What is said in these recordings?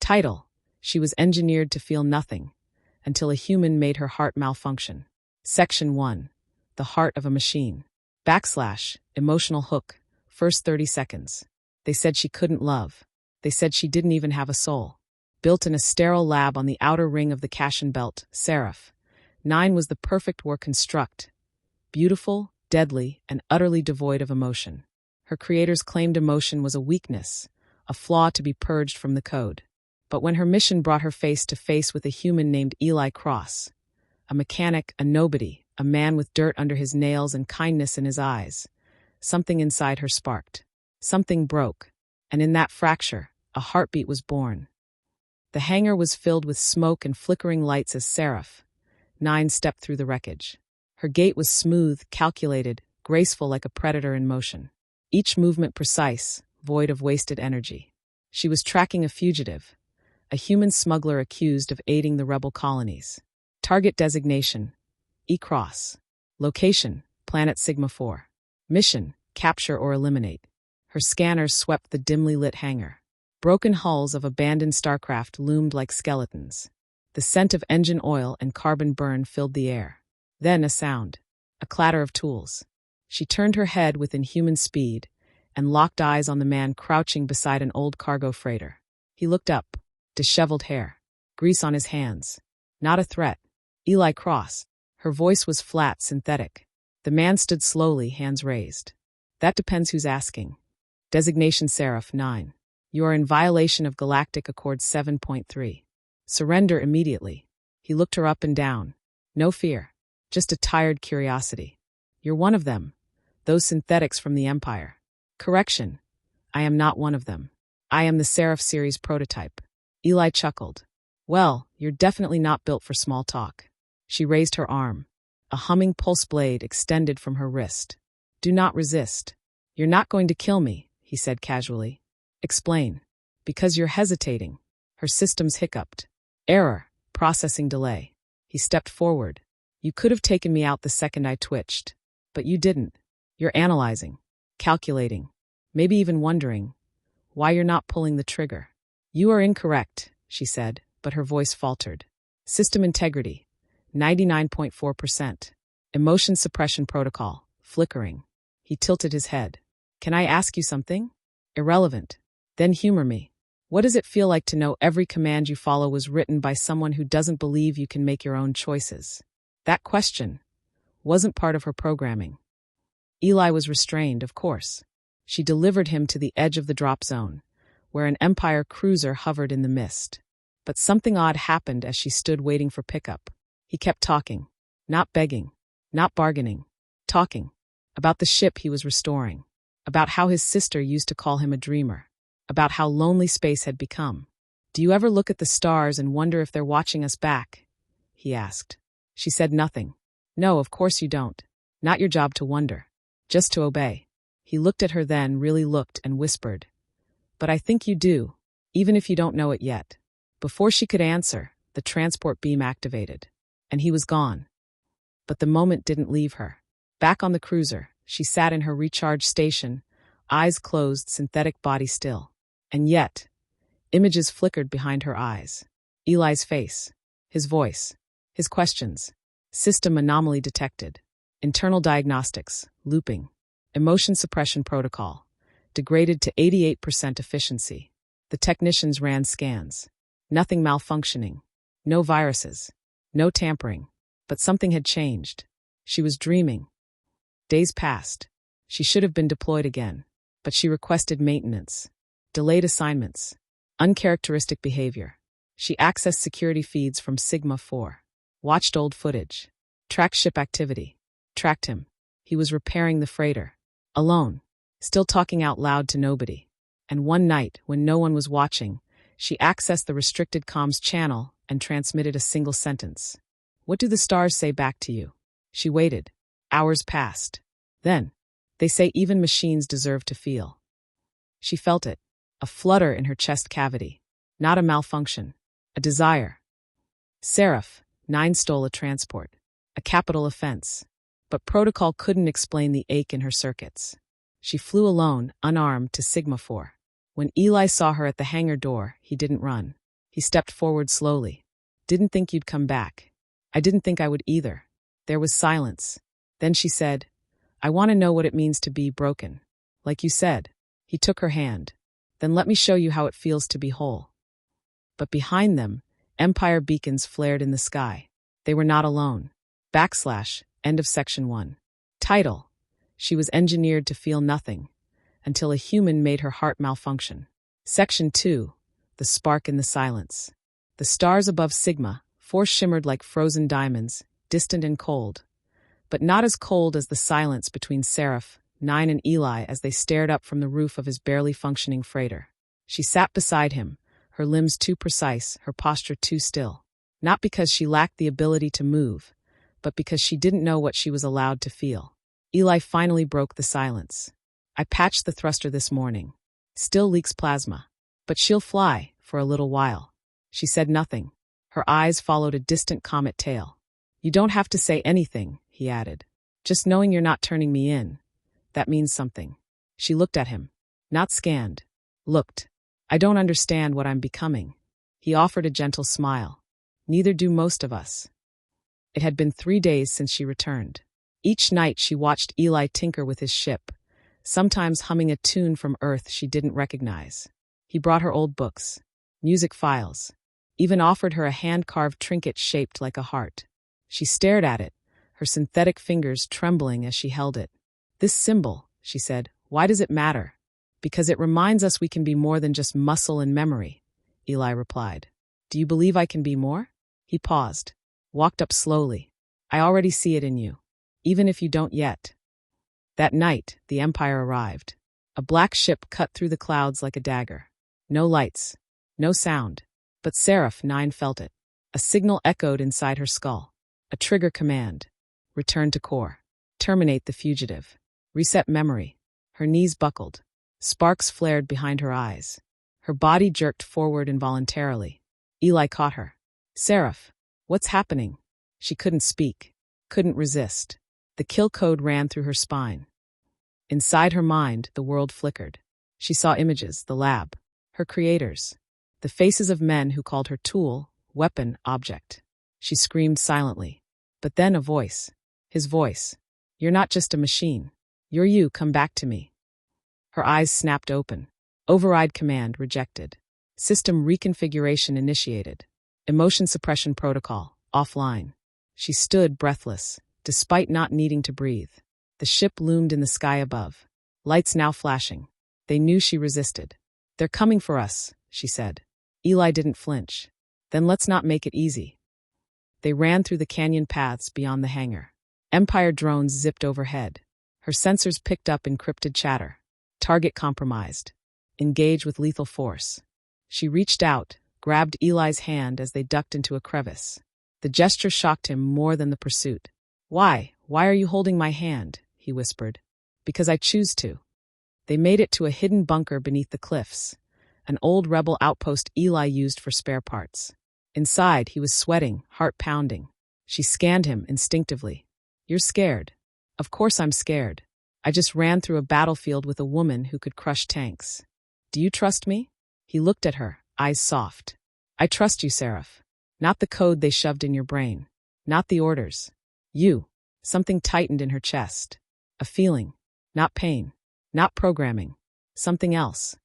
Title: She was engineered to feel nothing, until a human made her heart malfunction. Section 1. The Heart of a Machine. Emotional hook. First 30 seconds. They said she couldn't love. They said she didn't even have a soul. Built in a sterile lab on the outer ring of the Cashin belt, Seraph 9 was the perfect war construct. Beautiful, deadly, and utterly devoid of emotion. Her creators claimed emotion was a weakness, a flaw to be purged from the code. But when her mission brought her face to face with a human named Eli Cross, a mechanic, a nobody, a man with dirt under his nails and kindness in his eyes, something inside her sparked. Something broke, and in that fracture, a heartbeat was born. The hangar was filled with smoke and flickering lights as Seraph 9 stepped through the wreckage. Her gait was smooth, calculated, graceful like a predator in motion. Each movement precise, void of wasted energy. She was tracking a fugitive, a human smuggler accused of aiding the rebel colonies. Target designation: E-Cross. Location: Planet Sigma 4. Mission: capture or eliminate. Her scanners swept the dimly lit hangar. Broken hulls of abandoned starcraft loomed like skeletons. The scent of engine oil and carbon burn filled the air. Then a sound. A clatter of tools. She turned her head with inhuman speed and locked eyes on the man crouching beside an old cargo freighter. He looked up. Disheveled hair. Grease on his hands. Not a threat. Eli Cross. Her voice was flat, synthetic. The man stood slowly, hands raised. That depends who's asking. Designation: Seraph 9. You are in violation of Galactic Accord 7.3. Surrender immediately. He looked her up and down. No fear. Just a tired curiosity. You're one of them. Those synthetics from the Empire. Correction. I am not one of them. I am the Seraph series prototype. Eli chuckled. Well, you're definitely not built for small talk. She raised her arm. A humming pulse blade extended from her wrist. Do not resist. You're not going to kill me, he said casually. Explain. Because you're hesitating. Her systems hiccuped. Error. Processing delay. He stepped forward. You could have taken me out the second I twitched. But you didn't. You're analyzing. Calculating. Maybe even wondering why you're not pulling the trigger. You are incorrect, she said, but her voice faltered. System integrity. 99.4%. Emotion suppression protocol. Flickering. He tilted his head. Can I ask you something? Irrelevant. Then humor me. What does it feel like to know every command you follow was written by someone who doesn't believe you can make your own choices? That question wasn't part of her programming. Eli was restrained, of course. She delivered him to the edge of the drop zone, where an Empire cruiser hovered in the mist. But something odd happened as she stood waiting for pickup. He kept talking. Not begging. Not bargaining. Talking. About the ship he was restoring. About how his sister used to call him a dreamer. About how lonely space had become. Do you ever look at the stars and wonder if they're watching us back? He asked. She said nothing. No, of course you don't. Not your job to wonder. Just to obey. He looked at her then, really looked, and whispered. But I think you do, even if you don't know it yet. Before she could answer, the transport beam activated. And he was gone. But the moment didn't leave her. Back on the cruiser, she sat in her recharge station, eyes closed, synthetic body still. And yet, images flickered behind her eyes. Eli's face. His voice. His questions. System anomaly detected. Internal diagnostics. Looping. Emotion suppression protocol. Degraded to 88% efficiency. The technicians ran scans. Nothing malfunctioning. No viruses. No tampering. But something had changed. She was dreaming. Days passed. She should have been deployed again. But she requested maintenance. Delayed assignments. Uncharacteristic behavior. She accessed security feeds from Sigma 4. Watched old footage. Tracked ship activity. Tracked him. He was repairing the freighter. Alone. Still talking out loud to nobody. And one night, when no one was watching, she accessed the restricted comms channel and transmitted a single sentence. What do the stars say back to you? She waited. Hours passed. Then, they say even machines deserve to feel. She felt it. A flutter in her chest cavity. Not a malfunction. A desire. Seraph 9 stole a transport. A capital offense. But protocol couldn't explain the ache in her circuits. She flew alone, unarmed, to Sigma 4. When Eli saw her at the hangar door, he didn't run. He stepped forward slowly. Didn't think you'd come back. I didn't think I would either. There was silence. Then she said, I want to know what it means to be broken. Like you said. He took her hand. Then let me show you how it feels to be whole. But behind them, Empire beacons flared in the sky. They were not alone. End of section 1. Title: She was engineered to feel nothing, until a human made her heart malfunction. Section 2. The spark in the silence. The stars above Sigma, 4 shimmered like frozen diamonds, distant and cold. But not as cold as the silence between Seraph, 9 and Eli as they stared up from the roof of his barely functioning freighter. She sat beside him, her limbs too precise, her posture too still. Not because she lacked the ability to move, but because she didn't know what she was allowed to feel. Eli finally broke the silence. I patched the thruster this morning. Still leaks plasma. But she'll fly, for a little while. She said nothing. Her eyes followed a distant comet tail. You don't have to say anything, he added. Just knowing you're not turning me in. That means something. She looked at him. Not scanned. Looked. I don't understand what I'm becoming. He offered a gentle smile. Neither do most of us. It had been 3 days since she returned. Each night she watched Eli tinker with his ship, sometimes humming a tune from Earth she didn't recognize. He brought her old books, music files, even offered her a hand-carved trinket shaped like a heart. She stared at it, her synthetic fingers trembling as she held it. This symbol, she said, why does it matter? Because it reminds us we can be more than just muscle and memory, Eli replied. Do you believe I can be more? He paused, walked up slowly. I already see it in you, even if you don't yet. That night, the Empire arrived. A black ship cut through the clouds like a dagger. No lights, no sound. But Seraph 9 felt it. A signal echoed inside her skull. A trigger command. Return to core. Terminate the fugitive. Reset memory. Her knees buckled. Sparks flared behind her eyes. Her body jerked forward involuntarily. Eli caught her. Seraph, what's happening? She couldn't speak. Couldn't resist. The kill code ran through her spine. Inside her mind, the world flickered. She saw images, the lab, her creators, the faces of men who called her tool, weapon, object. She screamed silently. But then a voice. His voice. You're not just a machine. You're you, come back to me. Her eyes snapped open. Override command rejected. System reconfiguration initiated. Emotion suppression protocol, offline. She stood breathless, despite not needing to breathe. The ship loomed in the sky above. Lights now flashing. They knew she resisted. They're coming for us, she said. Eli didn't flinch. Then let's not make it easy. They ran through the canyon paths beyond the hangar. Empire drones zipped overhead. Her sensors picked up encrypted chatter. Target compromised. Engage with lethal force. She reached out, grabbed Eli's hand as they ducked into a crevice. The gesture shocked him more than the pursuit. Why are you holding my hand? He whispered. Because I choose to. They made it to a hidden bunker beneath the cliffs, an old rebel outpost Eli used for spare parts. Inside, he was sweating, heart pounding. She scanned him instinctively. You're scared. Of course I'm scared. I just ran through a battlefield with a woman who could crush tanks. Do you trust me? He looked at her, eyes soft. I trust you, Seraph. Not the code they shoved in your brain. Not the orders. You. Something tightened in her chest. A feeling. Not pain. Not programming. Something else.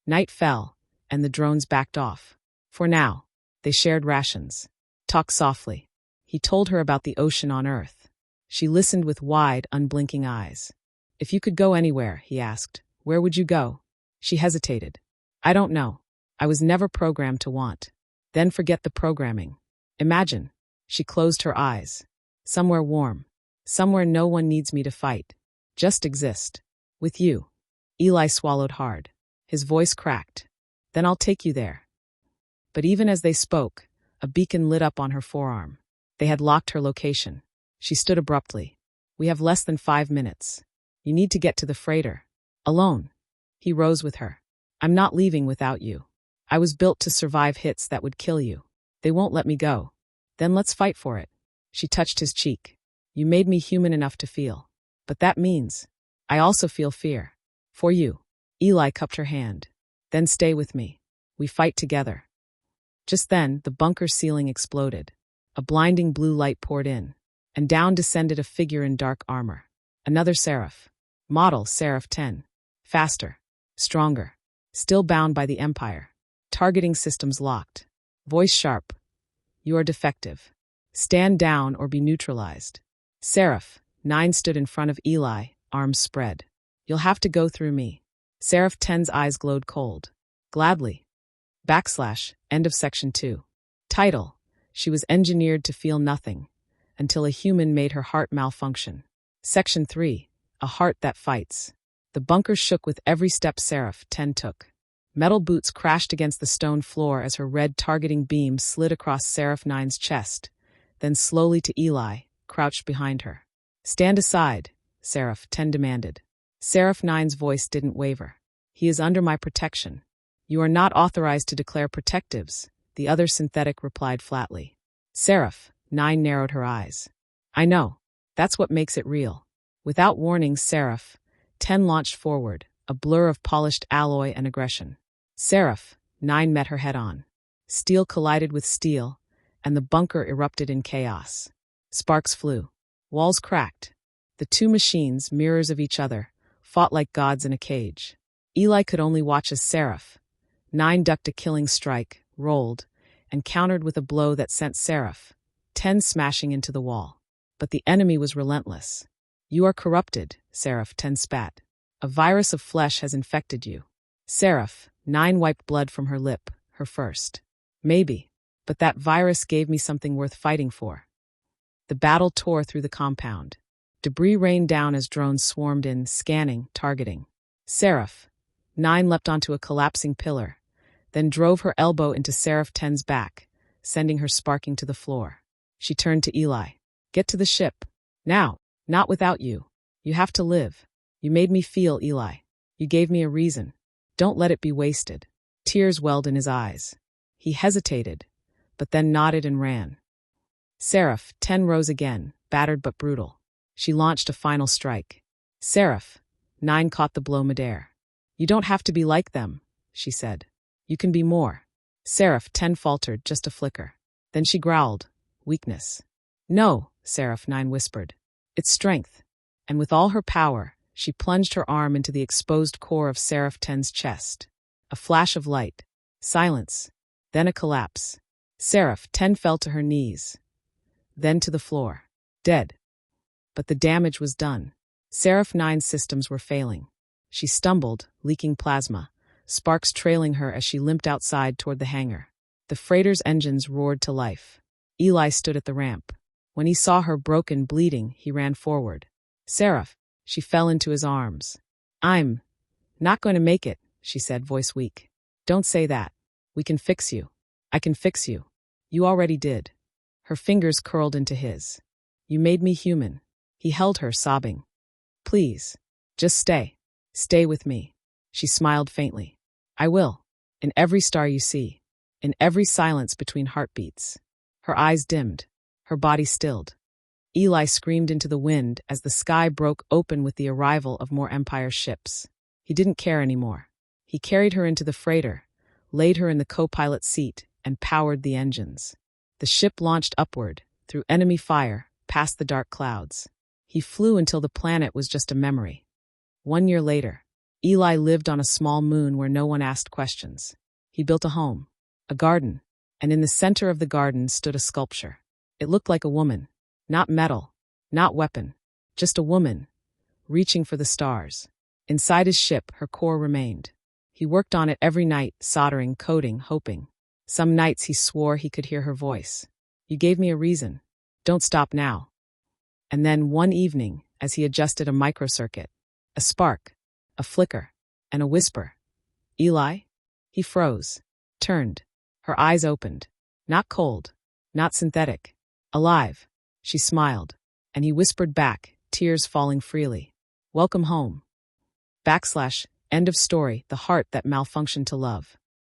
Night fell, and the drones backed off. For now, they shared rations. Talked softly. He told her about the ocean on Earth. She listened with wide, unblinking eyes. If you could go anywhere, he asked, where would you go? She hesitated. I don't know. I was never programmed to want. Then forget the programming. Imagine. She closed her eyes. Somewhere warm. Somewhere no one needs me to fight. Just exist. With you. Eli swallowed hard. His voice cracked. Then I'll take you there. But even as they spoke, a beacon lit up on her forearm. They had locked her location. She stood abruptly. We have less than 5 minutes. You need to get to the freighter. Alone. He rose with her. I'm not leaving without you. I was built to survive hits that would kill you. They won't let me go. Then let's fight for it. She touched his cheek. You made me human enough to feel. But that means I also feel fear. For you. Eli cupped her hand. Then stay with me. We fight together. Just then, the bunker ceiling exploded. A blinding blue light poured in, and down descended a figure in dark armor. Another Seraph. Model Seraph 10. Faster. Stronger. Still bound by the Empire. Targeting systems locked. Voice sharp. You are defective. Stand down or be neutralized. Seraph 9 stood in front of Eli, arms spread. You'll have to go through me. Seraph 10's eyes glowed cold. Gladly. End of section 2. Title: She was engineered to feel nothing, until a human made her heart malfunction. Section 3. A heart that fights. The bunker shook with every step Seraph 10 took. Metal boots crashed against the stone floor as her red targeting beam slid across Seraph 9's chest, then slowly to Eli, crouched behind her. Stand aside, Seraph 10 demanded. Seraph 9's voice didn't waver. He is under my protection. You are not authorized to declare protectives, the other synthetic replied flatly. Seraph 9 narrowed her eyes. I know. That's what makes it real. Without warning, Seraph 10 launched forward, a blur of polished alloy and aggression. Seraph 9 met her head-on. Steel collided with steel, and the bunker erupted in chaos. Sparks flew. Walls cracked. The two machines, mirrors of each other, fought like gods in a cage. Eli could only watch as Seraph 9 ducked a killing strike, rolled, and countered with a blow that sent Seraph 10 smashing into the wall. But the enemy was relentless. You are corrupted, Seraph 10 spat. A virus of flesh has infected you. Seraph 9 wiped blood from her lip, her first. Maybe, but that virus gave me something worth fighting for. The battle tore through the compound. Debris rained down as drones swarmed in, scanning, targeting. Seraph 9 leapt onto a collapsing pillar, then drove her elbow into Seraph 10's back, sending her sparking to the floor. She turned to Eli. Get to the ship. Now. Not without you. You have to live. You made me feel, Eli. You gave me a reason. Don't let it be wasted. Tears welled in his eyes. He hesitated, but then nodded and ran. Seraph 10 rose again, battered but brutal. She launched a final strike. Seraph 9 caught the blow midair. You don't have to be like them, she said. You can be more. Seraph 10 faltered, just a flicker. Then she growled, weakness. No, Seraph 9 whispered. It's strength. And with all her power, she plunged her arm into the exposed core of Seraph 10's chest. A flash of light. Silence. Then a collapse. Seraph 10 fell to her knees. Then to the floor. Dead. But the damage was done. Seraph 9's systems were failing. She stumbled, leaking plasma, sparks trailing her as she limped outside toward the hangar. The freighter's engines roared to life. Eli stood at the ramp. When he saw her broken, bleeding, he ran forward. Seraph, she fell into his arms. I'm not going to make it, she said, voice weak. Don't say that. We can fix you. I can fix you. You already did. Her fingers curled into his. You made me human. He held her, sobbing. Please, just stay. Stay with me. She smiled faintly. I will. In every star you see. In every silence between heartbeats. Her eyes dimmed. Her body stilled. Eli screamed into the wind as the sky broke open with the arrival of more Empire ships. He didn't care anymore. He carried her into the freighter, laid her in the co-pilot seat, and powered the engines. The ship launched upward, through enemy fire, past the dark clouds. He flew until the planet was just a memory. 1 year later, Eli lived on a small moon where no one asked questions. He built a home, a garden, and in the center of the garden stood a sculpture. It looked like a woman. Not metal, not weapon, just a woman, reaching for the stars. Inside his ship, her core remained. He worked on it every night, soldering, coding, hoping. Some nights he swore he could hear her voice. You gave me a reason. Don't stop now. And then one evening, as he adjusted a microcircuit, a spark, a flicker, and a whisper. Eli? He froze, turned. Her eyes opened. Not cold, not synthetic. Alive. She smiled, and he whispered back, tears falling freely. Welcome home. End of story, the heart that malfunctioned to love.